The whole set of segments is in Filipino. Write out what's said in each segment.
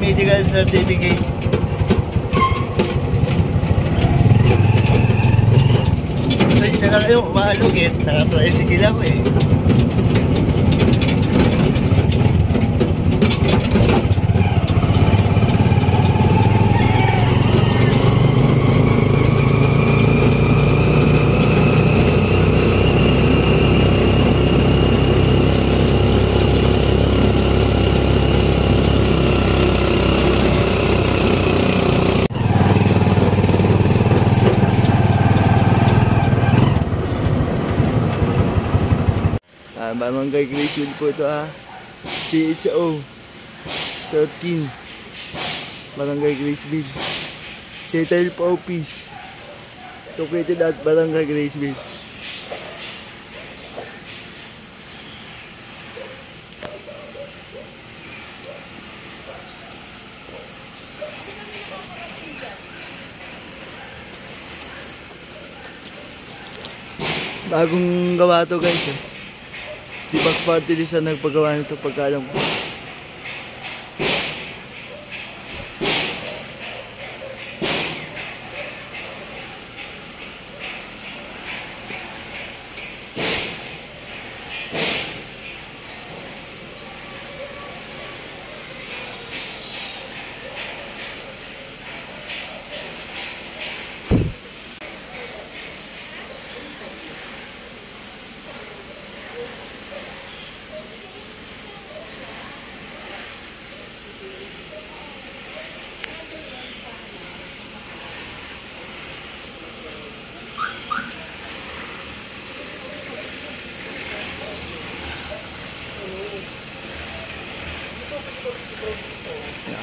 medical certificate. Pasensya na kayo, umahalugit. Naka-tricycle ako eh. Barangay Graceville po ito CHO 13 Barangay Graceville. Settle po office located at Barangay Graceville. Bagong gawa to guys eh. Si Party List ang nagpagawa nito pagkalam ko.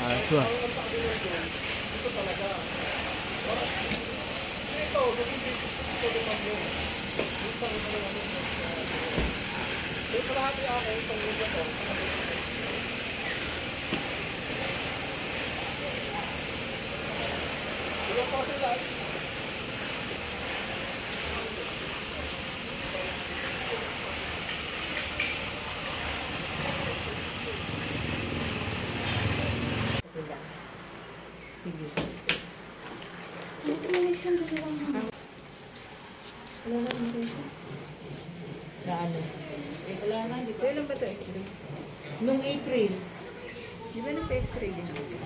Aso ah. Sige. Gaano? Wala na, di ba? Kailan ba ito x-ray? Nung April. Di ba nung x-ray din natin?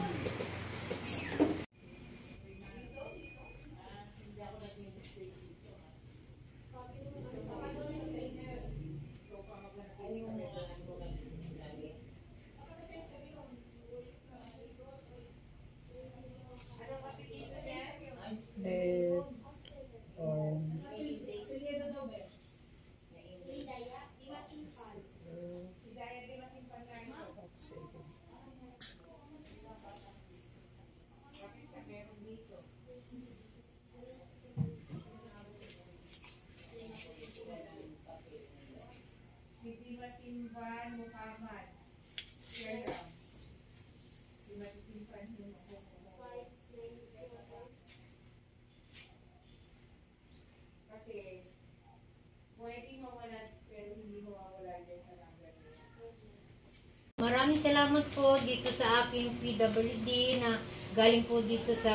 Maraming salamat po dito sa aking PWD na galing po dito sa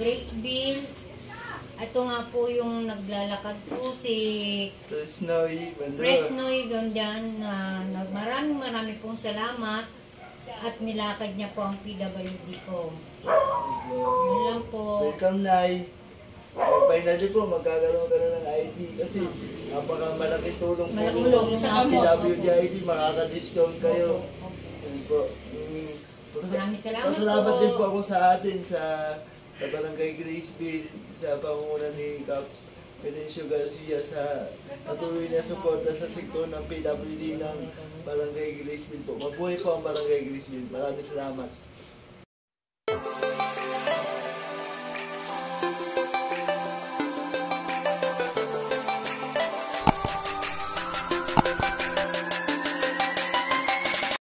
Graceville. Ito nga po yung naglalakad po si Presnoy Gondyan na maraming pong salamat at nilakad niya po ang PWD ko. Yun lang po. Welcome, Nay. Finally po, magkakaroon ka na ng ID kasi napaka-malaking tulong po sa PWD ID, makaka-discount kayo. Maraming salamat po. Pasalamat din po ako sa atin sa Barangay Graceville, sa pangunguna ni Cap Melencio Garcia sa patuloy na suporta sa sektor ng PWD ng Barangay Graceville po. Mabuhay po ang Barangay Graceville. Maraming salamat.